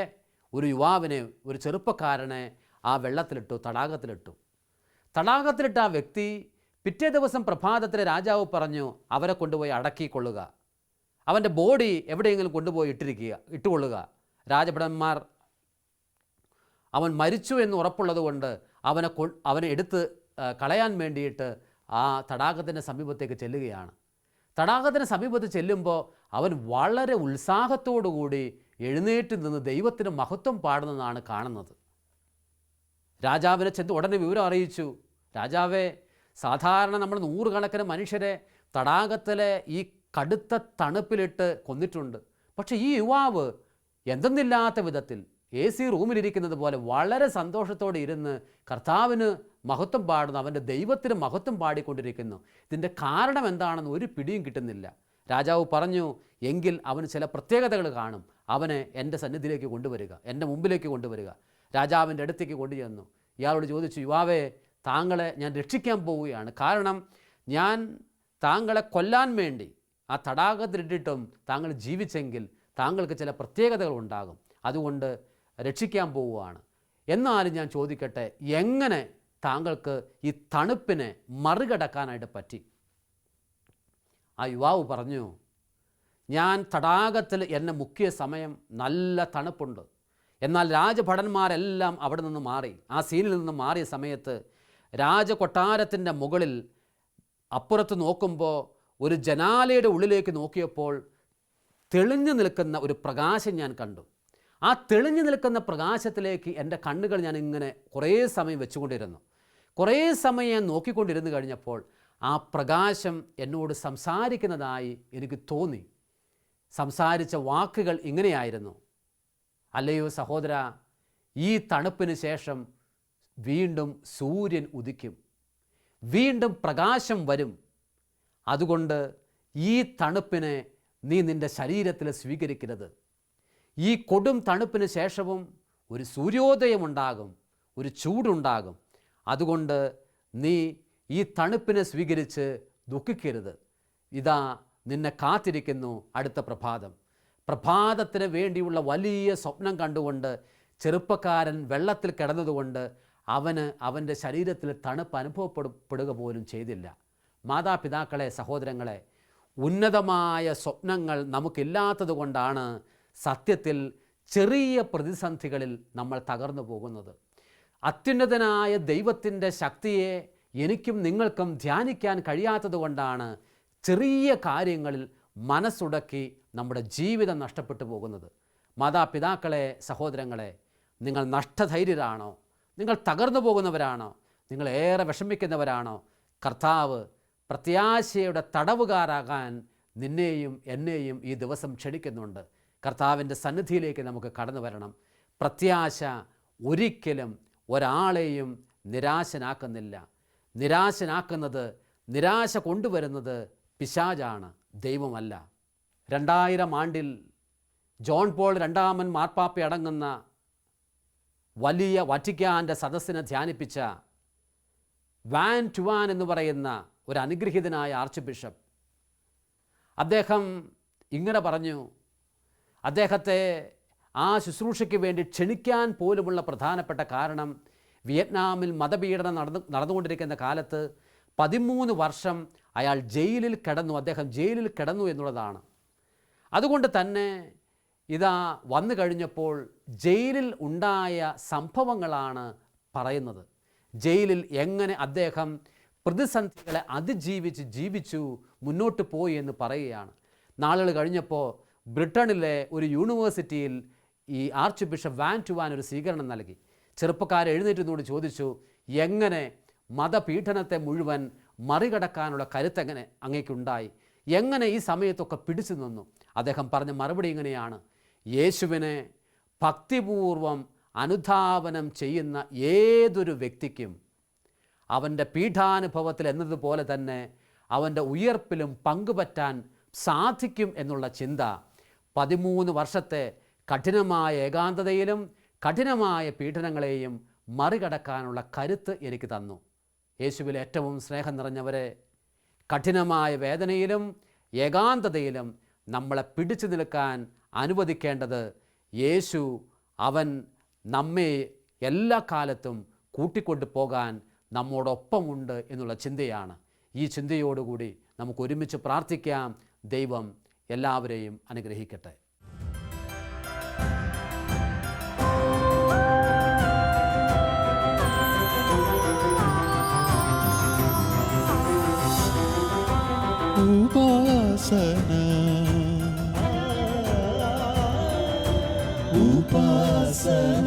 Speaker 2: ഒരു യുവാവിനെ, ഒരു ചെറുപ്പക്കാരനെ ആ വെള്ളത്തിലിട്ടു, തടാകത്തിലിട്ടു. തടാകത്തിലിട്ട ആ വ്യക്തി പിറ്റേ ദിവസം പ്രഭാതത്തിൽ രാജാവ് പറഞ്ഞു അവരെ കൊണ്ടുപോയി അടക്കിക്കൊള്ളുക, അവൻ്റെ ബോഡി എവിടെയെങ്കിലും കൊണ്ടുപോയി ഇട്ടുകൊള്ളുക. രാജഭടന്മാർ അവൻ മരിച്ചു എന്ന് ഉറപ്പുള്ളത് കൊണ്ട് അവനെ എടുത്ത് കളയാൻ വേണ്ടിയിട്ട് ആ തടാകത്തിൻ്റെ സമീപത്തേക്ക് ചെല്ലുകയാണ്. തടാകത്തിന് സമീപത്ത് ചെല്ലുമ്പോൾ അവൻ വളരെ ഉത്സാഹത്തോടു കൂടി എഴുന്നേറ്റ് നിന്ന് ദൈവത്തിന് മഹത്വം പാടുന്നതാണ് കാണുന്നത്. രാജാവിനെ ചെന്ന് ഉടനെ വിവരം അറിയിച്ചു. രാജാവേ, സാധാരണ നമ്മൾ നൂറുകണക്കിന് മനുഷ്യരെ തടാകത്തിലെ ഈ കടുത്ത തണുപ്പിലിട്ട് കൊന്നിട്ടുണ്ട്. പക്ഷേ ഈ യുവാവ് എന്തെന്നില്ലാത്ത വിധത്തിൽ AC റൂമിലിരിക്കുന്നത് പോലെ വളരെ സന്തോഷത്തോടെ ഇരുന്ന് കർത്താവിന് മഹത്വം പാടുന്നു, അവൻ്റെ ദൈവത്തിന് മഹത്വം പാടിക്കൊണ്ടിരിക്കുന്നു. ഇതിൻ്റെ കാരണം എന്താണെന്ന് ഒരു പിടിയും കിട്ടുന്നില്ല. രാജാവ് പറഞ്ഞു, എങ്കിൽ അവന് ചില പ്രത്യേകതകൾ കാണും, അവനെ എൻ്റെ സന്നിധിയിലേക്ക് കൊണ്ടുവരിക, എൻ്റെ മുമ്പിലേക്ക് കൊണ്ടുവരിക. രാജാവിൻ്റെ അടുത്തേക്ക് കൊണ്ടുചെന്നു. ഇയാളോട് ചോദിച്ചു, യുവാവേ, താങ്കളെ ഞാൻ രക്ഷിക്കാൻ പോവുകയാണ്. കാരണം ഞാൻ താങ്കളെ കൊല്ലാൻ വേണ്ടി ആ തടാകത്തിലിട്ടിട്ടും താങ്കൾ ജീവിച്ചെങ്കിൽ താങ്കൾക്ക് ചില പ്രത്യേകതകൾ ഉണ്ടാകും, അതുകൊണ്ട് രക്ഷിക്കാൻ പോവുകയാണ്. എന്നാലും ഞാൻ ചോദിക്കട്ടെ, എങ്ങനെ താങ്കൾക്ക് ഈ തണുപ്പിനെ മറികടക്കാനായിട്ട് പറ്റി? ആ യുവാവ് പറഞ്ഞു, ഞാൻ തടാകത്തിൽ എന്നെ മുക്കിയ സമയം നല്ല തണുപ്പുണ്ട്. എന്നാൽ രാജഭടന്മാരെല്ലാം അവിടെ നിന്ന് മാറി, ആ സീനിൽ നിന്ന് മാറിയ സമയത്ത് രാജകൊട്ടാരത്തിൻ്റെ മുകളിൽ അപ്പുറത്ത് നോക്കുമ്പോൾ ഒരു ജനാലയുടെ ഉള്ളിലേക്ക് നോക്കിയപ്പോൾ തെളിഞ്ഞു നിൽക്കുന്ന ഒരു പ്രകാശം ഞാൻ കണ്ടു. ആ തെളിഞ്ഞു നിൽക്കുന്ന പ്രകാശത്തിലേക്ക് എൻ്റെ കണ്ണുകൾ ഞാൻ ഇങ്ങനെ കുറേ സമയം വെച്ചുകൊണ്ടിരുന്നു. കുറേ സമയം ഞാൻ നോക്കിക്കൊണ്ടിരുന്നു കഴിഞ്ഞപ്പോൾ ആ പ്രകാശം എന്നോട് സംസാരിക്കുന്നതായി എനിക്ക് തോന്നി. സംസാരിച്ച വാക്കുകൾ ഇങ്ങനെയായിരുന്നു: അല്ലയോ സഹോദര, ഈ തണുപ്പിന് ശേഷം വീണ്ടും സൂര്യൻ ഉദിക്കും, വീണ്ടും പ്രകാശം വരും. അതുകൊണ്ട് ഈ തണുപ്പിനെ നീ നിൻ്റെ ശരീരത്തിൽ സ്വീകരിക്കരുത്. ഈ കൊടും തണുപ്പിന് ശേഷവും ഒരു സൂര്യോദയമുണ്ടാകും, ഒരു ചൂടുണ്ടാകും. അതുകൊണ്ട് നീ ഈ തണുപ്പിനെ സ്വീകരിച്ച് ദുഃഖിക്കരുത്. ഇതാ നിന്നെ കാത്തിരിക്കുന്നു അടുത്ത പ്രഭാതം. പ്രഭാതത്തിന് വേണ്ടിയുള്ള വലിയ സ്വപ്നം കണ്ടുകൊണ്ട് ചെറുപ്പക്കാരൻ വെള്ളത്തിൽ കിടന്നതുകൊണ്ട് അവൻ്റെ ശരീരത്തിൽ തണുപ്പ് അനുഭവപ്പെടുക പോലും ചെയ്തില്ല. മാതാപിതാക്കളെ, സഹോദരങ്ങളെ, ഉന്നതമായ സ്വപ്നങ്ങൾ നമുക്കില്ലാത്തത് കൊണ്ടാണ് സത്യത്തിൽ ചെറിയ പ്രതിസന്ധികളിൽ നമ്മൾ തകർന്നു പോകുന്നത്. അത്യുന്നതനായ ദൈവത്തിൻ്റെ ശക്തിയെ എനിക്കും നിങ്ങൾക്കും ധ്യാനിക്കാൻ കഴിയാത്തത് കൊണ്ടാണ് ചെറിയ കാര്യങ്ങളിൽ മനസ്സുടക്കി നമ്മുടെ ജീവിതം നഷ്ടപ്പെട്ടു പോകുന്നത്. മാതാപിതാക്കളെ, സഹോദരങ്ങളെ, നിങ്ങൾ നഷ്ടധൈര്യരാണോ? നിങ്ങൾ തകർന്നു പോകുന്നവരാണോ? നിങ്ങൾ ഏറെ വിഷമിക്കുന്നവരാണോ? കർത്താവ് പ്രത്യാശയുടെ തടവുകാരാകാൻ നിന്നെയും എന്നെയും ഈ ദിവസം ക്ഷണിക്കുന്നുണ്ട്. കർത്താവിൻ്റെ സന്നിധിയിലേക്ക് നമുക്ക് കടന്നു വരണം. പ്രത്യാശ ഒരിക്കലും ഒരാളെയും നിരാശനാക്കുന്നില്ല. നിരാശനാക്കുന്നത്, നിരാശ കൊണ്ടുവരുന്നത് പിശാചാണ്, ദൈവമല്ല. 2000 ആണ്ടിൽ ജോൺ പോൾ രണ്ടാമൻ മാർപ്പാപ്പ അടങ്ങുന്ന വലിയ വറ്റിക്കാൻ്റെ സദസ്സിനെ ധ്യാനിപ്പിച്ച വാൻ ടുവാൻ എന്ന് പറയുന്ന ഒരു അനുഗ്രഹീതനായ ആർച്ച് ബിഷപ്പ്, അദ്ദേഹം ഇങ്ങനെ പറഞ്ഞു. അദ്ദേഹത്തെ ആ ശുശ്രൂഷയ്ക്ക് വേണ്ടി ക്ഷണിക്കാൻ പോലുമുള്ള പ്രധാനപ്പെട്ട കാരണം, വിയറ്റ്നാമിൽ മതപീഡനം നടന്നുകൊണ്ടിരിക്കുന്ന കാലത്ത് 13 വർഷം അയാൾ അദ്ദേഹം ജയിലിൽ കിടന്നു എന്നുള്ളതാണ്. അതുകൊണ്ട് തന്നെ ഇതാ വന്നു കഴിഞ്ഞപ്പോൾ ജയിലിൽ ഉണ്ടായ സംഭവങ്ങളാണ് പറയുന്നത്. ജയിലിൽ എങ്ങനെ അദ്ദേഹം പ്രതിസന്ധികളെ അതിജീവിച്ച് ജീവിച്ചു മുന്നോട്ട് പോയി എന്ന് പറയുകയാണ്. നാളുകൾ കഴിഞ്ഞപ്പോൾ ബ്രിട്ടനിലെ ഒരു യൂണിവേഴ്സിറ്റിയിൽ ഈ ആർച്ച് ബിഷപ്പ് വാൻ ടുവാൻ ഒരു സ്വീകരണം നൽകി. ചെറുപ്പക്കാരെ എഴുന്നേറ്റുന്നോട് ചോദിച്ചു, എങ്ങനെ മതപീഡനത്തെ മുഴുവൻ മറികടക്കാനുള്ള കരുത്തെങ്ങനെ അങ്ങേക്കുണ്ടായി, എങ്ങനെ ഈ സമയത്തൊക്കെ പിടിച്ചു നിന്നു? അദ്ദേഹം പറഞ്ഞ മറുപടി ഇങ്ങനെയാണ്: യേശുവിനെ ഭക്തിപൂർവം അനുധാവനം ചെയ്യുന്ന ഏതൊരു വ്യക്തിക്കും അവൻ്റെ പീഠാനുഭവത്തിൽ എന്നതുപോലെ തന്നെ അവൻ്റെ ഉയർപ്പിലും പങ്കുപറ്റാൻ സാധിക്കും എന്നുള്ള ചിന്ത 13 വർഷത്തെ കഠിനമായ ഏകാന്തതയിലും കഠിനമായ പീഡനങ്ങളെയും മറികടക്കാനുള്ള കരുത്ത് എനിക്ക് തന്നു. യേശുവിൽ ഏറ്റവും സ്നേഹം നിറഞ്ഞവരെ, കഠിനമായ വേദനയിലും ഏകാന്തതയിലും നമ്മളെ പിടിച്ചു നിൽക്കാൻ അനുവദിക്കേണ്ടത് യേശു, അവൻ നമ്മെ എല്ലാ കാലത്തും കൂട്ടിക്കൊണ്ടു പോകാൻ നമ്മോടൊപ്പമുണ്ട് എന്നുള്ള ചിന്തയാണ്. ഈ ചിന്തയോടുകൂടി നമുക്ക് ഒരുമിച്ച് പ്രാർത്ഥിക്കാം. ദൈവം എല്ലാവരെയും അനുഗ്രഹിക്കട്ടെ.
Speaker 1: ഉപാസന ഉപാസന.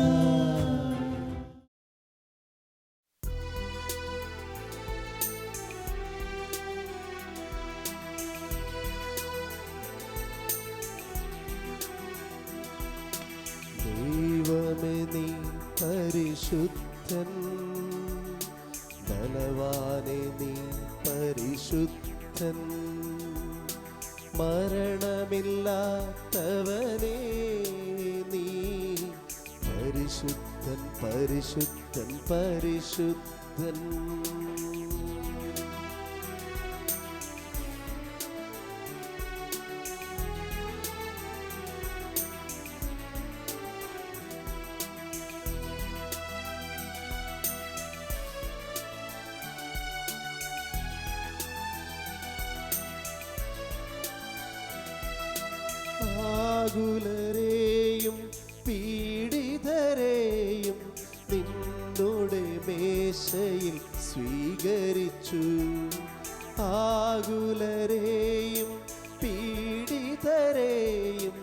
Speaker 1: ദൈവമേ നീ പരിശുദ്ധൻ, ബലവാനേ നീ പരിശുദ്ധൻ, മരണമില്ലാത്തവനേ നീ പരിശുദ്ധൻ പരിശുദ്ധൻ പരിശുദ്ധൻ. ആകുലരെയും പീഡിതരെയും നിന്നോടെ മേശയിൽ സ്വീകരിച്ചു. ആകുലരെയും പീഡിതരെയും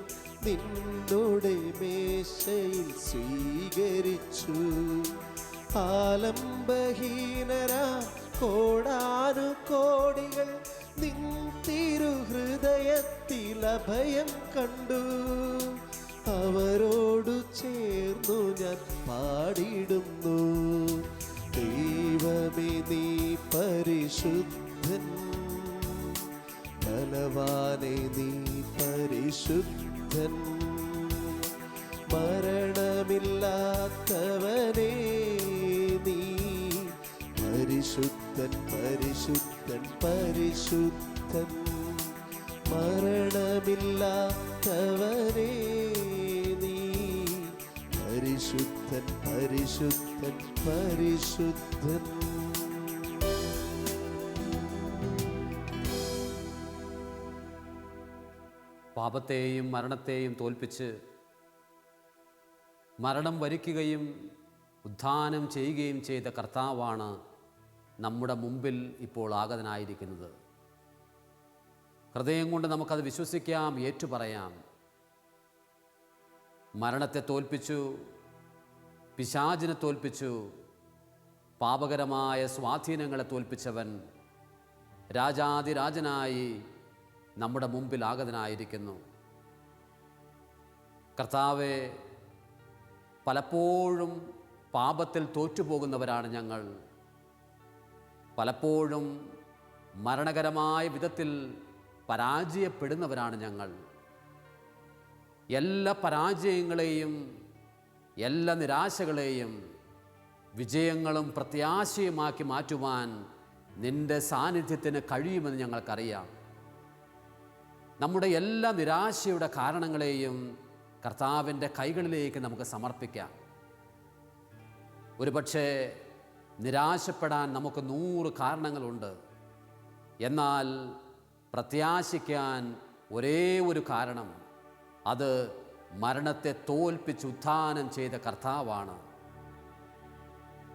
Speaker 1: നിന്നോടെ മേശയിൽ സ്വീകരിച്ചു. ആലംബഹീനരാ കോടാനുകോടികൾ നിൻ തിരുഹൃദയത്തിൽ അഭയം കണ്ടു. അവരോടു ചേർന്നു ഞാൻ പാടിടുന്നു. ദൈവമേ നീ പരിശുദ്ധൻ, ബലവാനേ നീ പരിശുദ്ധൻ, മരണമില്ലാത്തവനേ നീ പരിശുദ്ധൻ പരിശുദ്ധൻ പരിശുദ്ധൻ, മരണമില്ലാത്തവനേ നീ പരിശുദ്ധൻ പരിശുദ്ധൻ പരിശുദ്ധൻ.
Speaker 2: പാപത്തെയും മരണത്തെയും തോൽപ്പിച്ച് മരണം വരിക്കുകയും ഉദ്ധാനം ചെയ്യുകയും ചെയ്ത കർത്താവാണ് നമ്മുടെ മുമ്പിൽ ഇപ്പോൾ ആഗതനായിരിക്കുന്നത്. ഹൃദയം കൊണ്ട് നമുക്കത് വിശ്വസിക്കാം, ഏറ്റുപറയാം. മരണത്തെ തോൽപ്പിച്ചു, പിശാചിനെ തോൽപ്പിച്ചു, പാപകരമായ സ്വാധീനങ്ങളെ തോൽപ്പിച്ചവൻ രാജാതിരാജനായി നമ്മുടെ മുമ്പിൽ ആഗതനായിരിക്കുന്നു. കർത്താവെ, പലപ്പോഴും പാപത്തിൽ തോറ്റുപോകുന്നവരാണ് ഞങ്ങൾ. പലപ്പോഴും മരണകരമായ വിധത്തിൽ പരാജയപ്പെടുന്നവരാണ് ഞങ്ങൾ. എല്ലാ പരാജയങ്ങളെയും എല്ലാ നിരാശകളെയും വിജയങ്ങളും പ്രത്യാശയുമാക്കി മാറ്റുവാൻ നിൻ്റെ സാന്നിധ്യത്തിന് കഴിയുമെന്ന് ഞങ്ങൾക്കറിയാം. നമ്മുടെ എല്ലാ നിരാശയുടെ കാരണങ്ങളെയും കർത്താവിൻ്റെ കൈകളിലേക്ക് നമുക്ക് സമർപ്പിക്കാം. ഒരുപക്ഷെ നിരാശപ്പെടാൻ നമുക്ക് 100 കാരണങ്ങളുണ്ട്. എന്നാൽ പ്രത്യാശിക്കാൻ ഒരേ ഒരു കാരണം, അത് മരണത്തെ തോൽപ്പിച്ച് ഉത്ഥാനം ചെയ്ത കർത്താവാണ്.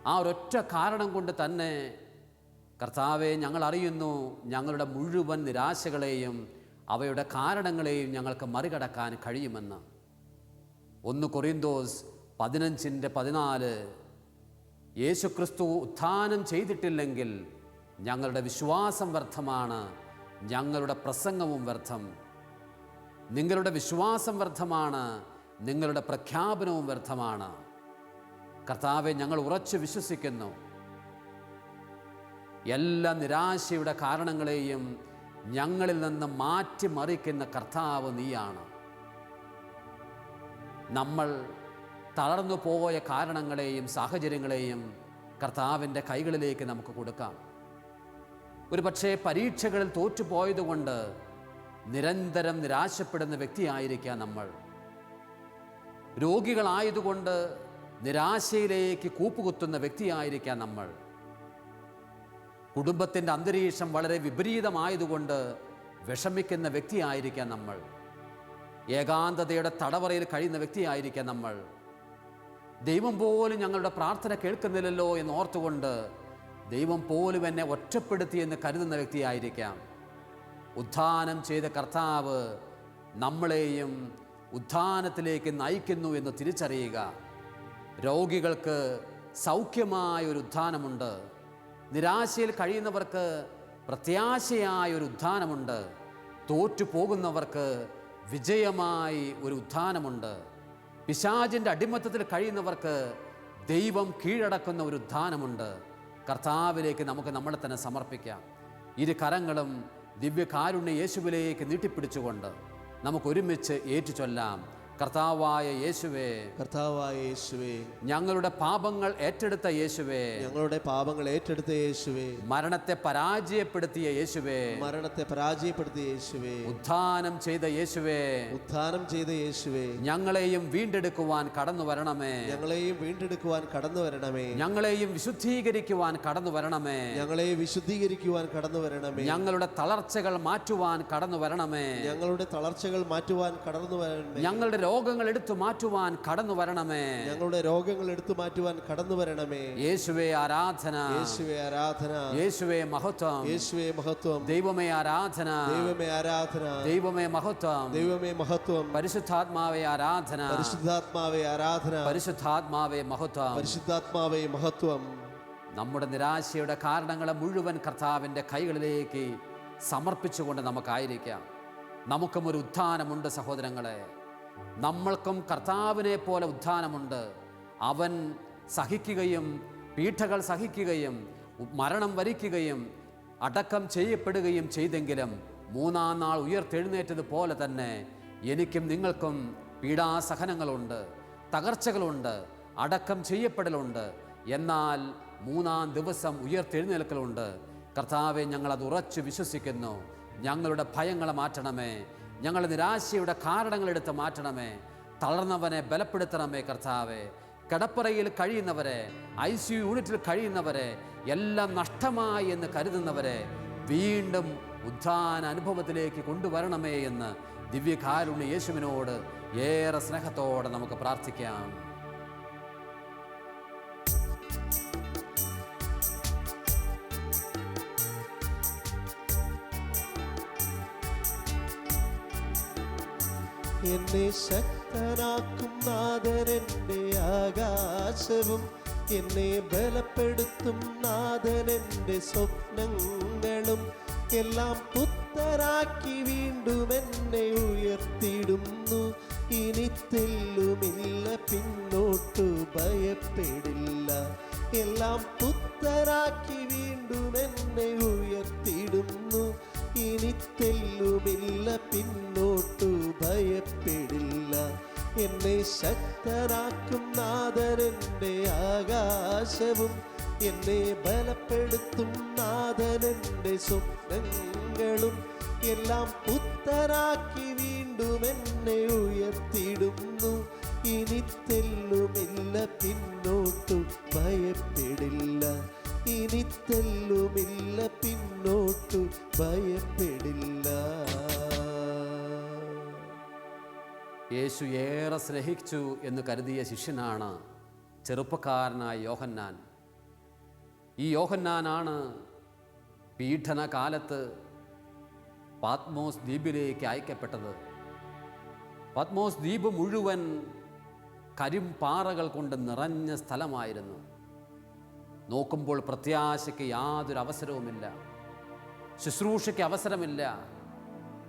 Speaker 2: ആ ഒരൊറ്റ കാരണം കൊണ്ട് തന്നെ കർത്താവെ, ഞങ്ങൾ അറിയുന്നു ഞങ്ങളുടെ മുഴുവൻ നിരാശകളെയും അവയുടെ കാരണങ്ങളെയും ഞങ്ങൾക്ക് മറികടക്കാൻ കഴിയുമെന്ന്. 1 കൊറിന്തോസ് 15:14 യേശുക്രിസ്തു ഉത്ഥാനം ചെയ്തിട്ടില്ലെങ്കിൽ ഞങ്ങളുടെ വിശ്വാസം വ്യർത്ഥമാണ്, ഞങ്ങളുടെ പ്രസംഗവും വ്യർത്ഥം. നിങ്ങളുടെ വിശ്വാസം വ്യർത്ഥമാണ്, നിങ്ങളുടെ പ്രഖ്യാപനവും വ്യർത്ഥമാണ്. കർത്താവെ, ഞങ്ങൾ ഉറച്ചു വിശ്വസിക്കുന്നു എല്ലാ നിരാശയുടെ കാരണങ്ങളെയും ഞങ്ങളിൽ നിന്ന് മാറ്റിമറിക്കുന്ന കർത്താവ് നീയാണ്. നമ്മൾ തളർന്നു പോയ കാരണങ്ങളെയും സാഹചര്യങ്ങളെയും കർത്താവിൻ്റെ കൈകളിലേക്ക് നമുക്ക് കൊടുക്കാം. ഒരുപക്ഷെ പരീക്ഷകളിൽ തോറ്റുപോയതുകൊണ്ട് നിരന്തരം നിരാശപ്പെടുന്ന വ്യക്തിയായിരിക്കാം നമ്മൾ. രോഗികളായതുകൊണ്ട് നിരാശയിലേക്ക് കൂപ്പുകുത്തുന്ന വ്യക്തിയായിരിക്കാം നമ്മൾ. കുടുംബത്തിൻ്റെ അന്തരീക്ഷം വളരെ വിപരീതമായതുകൊണ്ട് വിഷമിക്കുന്ന വ്യക്തിയായിരിക്കാം നമ്മൾ. ഏകാന്തതയുടെ തടവറയിൽ കഴിയുന്ന വ്യക്തിയായിരിക്കാം നമ്മൾ. ദൈവം പോലും ഞങ്ങളുടെ പ്രാർത്ഥന കേൾക്കുന്നില്ലല്ലോ എന്ന് ഓർത്തുകൊണ്ട് ദൈവം പോലും എന്നെ ഒറ്റപ്പെടുത്തി എന്ന് കരുതുന്ന വ്യക്തിയായിരിക്കാം. ഉത്ഥാനം ചെയ്ത കർത്താവ് നമ്മളെയും ഉത്ഥാനത്തിലേക്ക് നയിക്കുന്നു എന്ന് തിരിച്ചറിയുക. രോഗികൾക്ക് സൗഖ്യമായ ഒരു ഉത്ഥാനമുണ്ട്. നിരാശയിൽ കഴിയുന്നവർക്ക് പ്രത്യാശയായ ഒരു ഉത്ഥാനമുണ്ട്. തോറ്റുപോകുന്നവർക്ക് വിജയമായി ഒരു ഉത്ഥാനമുണ്ട്. പിശാചിൻ്റെ അടിമത്തത്തിൽ കഴിയുന്നവർക്ക് ദൈവം കീഴടക്കുന്ന ഒരു ഉത്ഥാനമുണ്ട്. കർത്താവിലേക്ക് നമുക്ക് നമ്മളെ തന്നെ സമർപ്പിക്കാം. 2 കരങ്ങളും ദിവ്യകാരുണ്യ യേശുവിലേക്ക് നീട്ടിപ്പിടിച്ചുകൊണ്ട് നമുക്ക് ഒരുമിച്ച് ഏറ്റുചൊല്ലാം. കർത്താവായ യേശുവേ,
Speaker 1: കർത്താവായ യേശുവേ,
Speaker 2: ഞങ്ങളുടെ പാപങ്ങൾ ഏറ്റെടുത്ത യേശുവേ,
Speaker 1: ഞങ്ങളുടെ പാപങ്ങൾ ഏറ്റെടുത്ത യേശുവേ,
Speaker 2: മരണത്തെ പരാജയപ്പെടുത്തിയ യേശുവേ,
Speaker 1: മരണത്തെ പരാജയപ്പെടുത്തിയ യേശുവേ,
Speaker 2: ഉത്ഥാനം ചെയ്ത യേശുവേ,
Speaker 1: ഉത്ഥാനം ചെയ്ത യേശുവേ,
Speaker 2: ഞങ്ങളെയും വീണ്ടെടുക്കുവാൻ കടന്നു വരണമേ,
Speaker 1: ഞങ്ങളെയും വീണ്ടെടുക്കുവാൻ കടന്നു വരണമേ,
Speaker 2: ഞങ്ങളെയും വിശുദ്ധീകരിക്കുവാൻ കടന്നു വരണമേ,
Speaker 1: ഞങ്ങളെയും വിശുദ്ധീകരിക്കുവാൻ കടന്നു വരണമേ,
Speaker 2: ഞങ്ങളുടെ തളർച്ചകൾ മാറ്റുവാൻ കടന്നു വരണമേ,
Speaker 1: ഞങ്ങളുടെ തളർച്ചകൾ മാറ്റുവാൻ കടന്നു വരണമേ,
Speaker 2: ഞങ്ങളുടെ രോഗങ്ങൾ എടുത്തു മാറ്റുവാൻ കടന്നു വരണമേ,
Speaker 1: ഞങ്ങളുടെ രോഗങ്ങൾ എടുത്തു മാറ്റുവാൻ കടന്നു വരണമേ.
Speaker 2: യേശുവേ ആരാധന,
Speaker 1: യേശുവേ ആരാധന,
Speaker 2: യേശുവേ മഹത്വം,
Speaker 1: യേശുവേ മഹത്വം,
Speaker 2: ദൈവമേ ആരാധന,
Speaker 1: ദൈവമേ ആരാധന,
Speaker 2: ദൈവമേ മഹത്വം,
Speaker 1: ദൈവമേ മഹത്വം,
Speaker 2: പരിശുദ്ധാത്മാവേ ആരാധന,
Speaker 1: പരിശുദ്ധാത്മാവേ ആരാധന,
Speaker 2: പരിശുദ്ധാത്മാവേ മഹത്വം,
Speaker 1: പരിശുദ്ധാത്മാവേ മഹത്വം.
Speaker 2: നമ്മുടെ നിരാശയുടെ കാരണങ്ങളെ മുഴുവൻ കർത്താവിൻ്റെ കൈകളിലേക്ക് സമർപ്പിച്ചുകൊണ്ട് നമുക്കായിരിക്കാം. നമുക്കും ഒരു ഉത്ഥാനമുണ്ട് സഹോദരങ്ങളെ. നമ്മൾക്കും കർത്താവിനെ പോലെ ഉത്ഥാനമുണ്ട്. അവൻ സഹിക്കുകയും പീഠകൾ സഹിക്കുകയും മരണം വരിക്കുകയും അടക്കം ചെയ്യപ്പെടുകയും ചെയ്തെങ്കിലും 3-ാം നാൾ ഉയർത്തെഴുന്നേറ്റതുപോലെ തന്നെ എനിക്കും നിങ്ങൾക്കും പീഡാസഹനങ്ങളുണ്ട്, തകർച്ചകളുണ്ട്, അടക്കം ചെയ്യപ്പെടലുണ്ട്. എന്നാൽ 3-ാം ദിവസം ഉയർത്തെഴുന്നേൽക്കലുണ്ട്. കർത്താവെ, ഞങ്ങളത് ഉറച്ചു വിശ്വസിക്കുന്നു. ഞങ്ങളുടെ ഭയങ്ങളെ മാറ്റണമേ, ഞങ്ങളുടെ നിരാശയുടെ കാരണങ്ങളെടുത്ത് മാറ്റണമേ. തളർന്നവനെ ബലപ്പെടുത്തണമേ കർത്താവെ. കിടപ്പറയിൽ കഴിയുന്നവരെ, ICU യൂണിറ്റിൽ കഴിയുന്നവരെ, എല്ലാം നഷ്ടമായി എന്ന് കരുതുന്നവരെ വീണ്ടും ഉത്ഥാന അനുഭവത്തിലേക്ക് കൊണ്ടുവരണമേ എന്ന് ദിവ്യകാരുണ്യ യേശുവിനോട് ഏറെ സ്നേഹത്തോടെ നമുക്ക് പ്രാർത്ഥിക്കാം.
Speaker 1: എന്നെ ശക്തനാക്കും നാഥനെൻ്റെ ആകാശവും, എന്നെ ബലപ്പെടുത്തും നാഥനെൻ്റെ സ്വപ്നങ്ങളും, എല്ലാം പുത്തനാക്കി വീണ്ടും എന്നെ ഉയർത്തിയിടുന്നു. ഇനി തെല്ലുമില്ല പിന്നോട്ടു ഭയപ്പെടില്ല. എല്ലാം പുത്തനാക്കി വീണ്ടും എന്നെ ഉയർത്തിയിടുന്നു. ഇനി തെല്ലുമില്ല പിന്നോട്ടു ഭയപ്പെടില്ല. എന്നെ ശക്തനാക്കും നാഥനെന്റെ ആകാശവും എന്നെ ബലപ്പെടുത്തും നാഥനെന്റെ സ്വപ്നങ്ങളും എല്ലാം പുത്തനാക്കി വീണ്ടും എന്നെ ഉയർത്തിയിടുന്നു. ഇനി തെല്ലുമില്ല പിന്നോട്ടു ഭയപ്പെടില്ല. ഇനി തെല്ലുമില്ല പിന്നോട്ടു ഭയപ്പെടില്ല.
Speaker 2: യേശു ഏറെ സ്നേഹിച്ചു എന്ന് കരുതിയ ശിഷ്യനാണ് ചെറുപ്പക്കാരനായ യോഹന്നാൻ. ഈ യോഹന്നാനാണ് പീഡനകാലത്ത് പാത്മോസ് ദ്വീപിലേക്ക് അയക്കപ്പെട്ടത്. പത്മോസ് ദ്വീപ് മുഴുവൻ കരിമ്പാറകൾ കൊണ്ട് നിറഞ്ഞ സ്ഥലമായിരുന്നു. നോക്കുമ്പോൾ പ്രത്യാശയ്ക്ക് യാതൊരു അവസരവുമില്ല, ശുശ്രൂഷയ്ക്ക് അവസരമില്ല,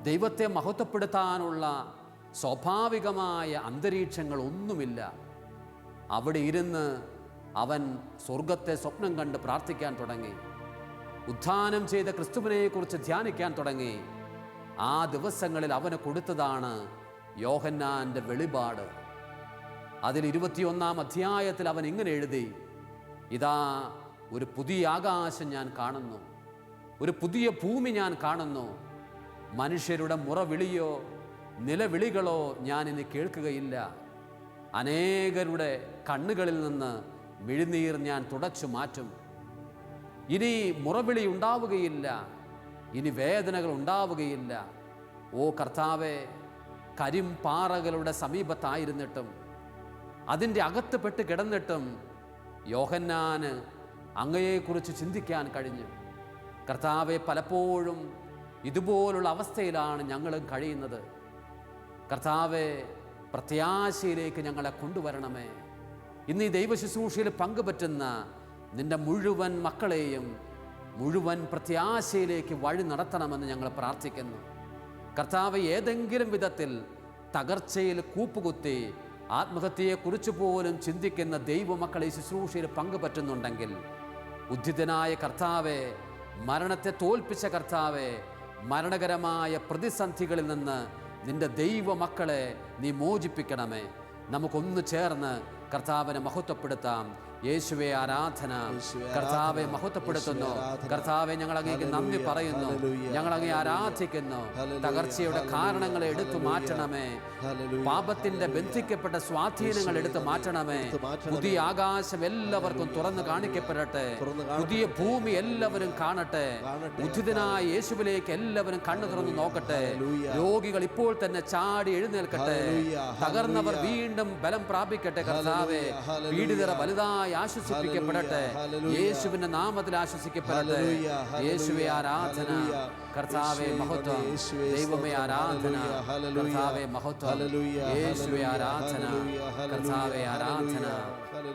Speaker 2: ദൈവത്തെ മഹത്വപ്പെടുത്താനുള്ള സ്വാഭാവികമായ അന്തരീക്ഷങ്ങൾ ഒന്നുമില്ല. അവിടെ ഇരുന്ന് അവൻ സ്വർഗത്തെ സ്വപ്നം കണ്ട് പ്രാർത്ഥിക്കാൻ തുടങ്ങി. ഉത്ഥാനം ചെയ്ത ക്രിസ്തുവിനെക്കുറിച്ച് ധ്യാനിക്കാൻ തുടങ്ങി. ആ ദിവസങ്ങളിൽ അവന് കൊടുത്തതാണ് യോഹന്നാൻ്റെ വെളിപാട്. അതിൽ 21-ാം അധ്യായത്തിൽ അവൻ ഇങ്ങനെ എഴുതി: ഇതാ ഒരു പുതിയ ആകാശം ഞാൻ കാണുന്നു, ഒരു പുതിയ ഭൂമി ഞാൻ കാണുന്നു. മനുഷ്യരുടെ മുറവിളിയോ നിലവിളികളോ ഞാൻ ഇനി കേൾക്കുകയില്ല. അനേകരുടെ കണ്ണുകളിൽ നിന്ന് മിഴിനീർ ഞാൻ തുടച്ചു മാറ്റും. ഇനി മുറവിളി ഉണ്ടാവുകയില്ല, ഇനി വേദനകൾ ഉണ്ടാവുകയില്ല. ഓ കർത്താവേ, കരിമ്പാറകളുടെ സമീപത്തായിരുന്നിട്ടും അതിൻ്റെ അകത്ത് പെട്ട് കിടന്നിട്ടും യോഹന്നാന് അങ്ങയെക്കുറിച്ച് ചിന്തിക്കാൻ കഴിഞ്ഞു. കർത്താവെ, പലപ്പോഴും ഇതുപോലുള്ള അവസ്ഥയിലാണ് ഞങ്ങളും കഴിയുന്നത്. കർത്താവെ, പ്രത്യാശയിലേക്ക് ഞങ്ങളെ കൊണ്ടുവരണമേ. ഇന്ന് ഈ ദൈവശുശ്രൂഷയിൽ പങ്കുപറ്റുന്ന നിൻ്റെ മുഴുവൻ മക്കളെയും മുഴുവൻ പ്രത്യാശയിലേക്ക് വഴി നടത്തണമെന്ന് ഞങ്ങൾ പ്രാർത്ഥിക്കുന്നു. കർത്താവ്, ഏതെങ്കിലും വിധത്തിൽ തകർച്ചയിൽ കൂപ്പുകുത്തി ആത്മഹത്യയെക്കുറിച്ച് പോലും ചിന്തിക്കുന്ന ദൈവമക്കളെ ഈ ശുശ്രൂഷയിൽ പങ്കുപറ്റുന്നുണ്ടെങ്കിൽ, ഉദ്ധിതനായ കർത്താവെ, മരണത്തെ തോൽപ്പിച്ച കർത്താവെ, മരണകരമായ പ്രതിസന്ധികളിൽ നിന്ന് നിന്റെ ദൈവമക്കളെ നീ മോചിപ്പിക്കണമേ. നമുക്കൊന്ന് ചേർന്ന് കർത്താവിനെ മഹത്വപ്പെടുത്താം. യേശുവേ ആരാധന. കർത്താവെ മഹത്വപ്പെടുത്തുന്നു. കർത്താവെ, ഞങ്ങൾ അങ്ങേക്ക് നന്ദി പറയുന്നു, ഞങ്ങൾ അങ്ങേ ആരാധിക്കുന്നു. തകർച്ചയുടെ കാരണങ്ങളെ എടുത്തു മാറ്റണമേ. പാപത്തിന്റെ ബന്ധിക്കപ്പെട്ട സ്വാധീനങ്ങൾ എടുത്തു മാറ്റണമേ. പുതിയ ആകാശം എല്ലാവർക്കും തുറന്നു കാണിക്കപ്പെടട്ടെ. പുതിയ ഭൂമി എല്ലാവരും കാണട്ടെ. ഉദ്ധിതനായ യേശുവിലേക്ക് എല്ലാവരും കണ്ണു തുറന്നു നോക്കട്ടെ. രോഗികൾ ഇപ്പോൾ തന്നെ ചാടി എഴുന്നേൽക്കട്ടെ. തകർന്നവർ വീണ്ടും ബലം പ്രാപിക്കട്ടെ. കർത്താവെ, പീഡിതർ വലുതായി ആശ്വസിപ്പിക്കപ്പെടട്ടെ. യേശുവിന്റെ നാമത്തിൽ ആശ്വസിക്കപ്പെടട്ടെ. യേശുവേ ആരാധന. കർത്താവെ മഹത്വം. ദൈവമേ ആരാധന. കർത്താവെ മഹത്വം. യേശുവേ ആരാധന. കർത്താവെ ആരാധന.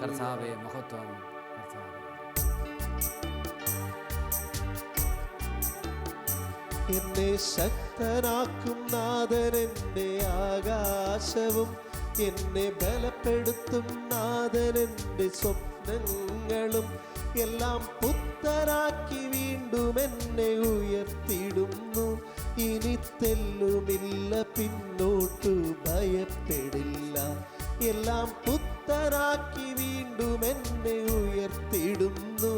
Speaker 2: കർത്താവെ മഹത്വം.
Speaker 1: എന്നെ ശക്തനാക്കും നാഥനെന്റെ ആകാശവും എന്നെ ബലപ്പെടുത്തും നാഥനെന്റെ സ്വപ്നങ്ങളും എല്ലാം പുത്തനാക്കി വീണ്ടും എന്നെ ഉയർത്തിയിടുന്നു. ഇനി തെല്ലുമില്ല പിന്നോട്ടു ഭയപ്പെടില്ല. എല്ലാം പുത്തനാക്കി വീണ്ടും എന്നെ ഉയർത്തിയിടുന്നു.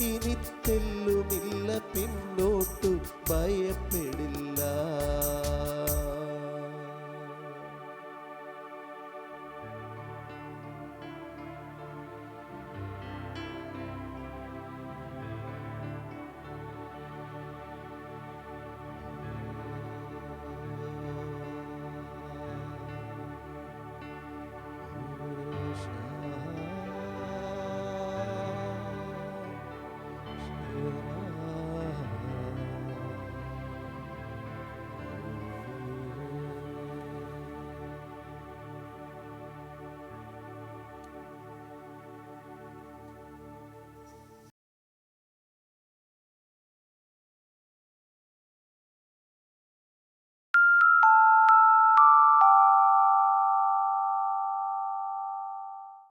Speaker 1: ഇനി തെല്ലുമില്ല പിന്നോട്ടു ഭയപ്പെടില്ല.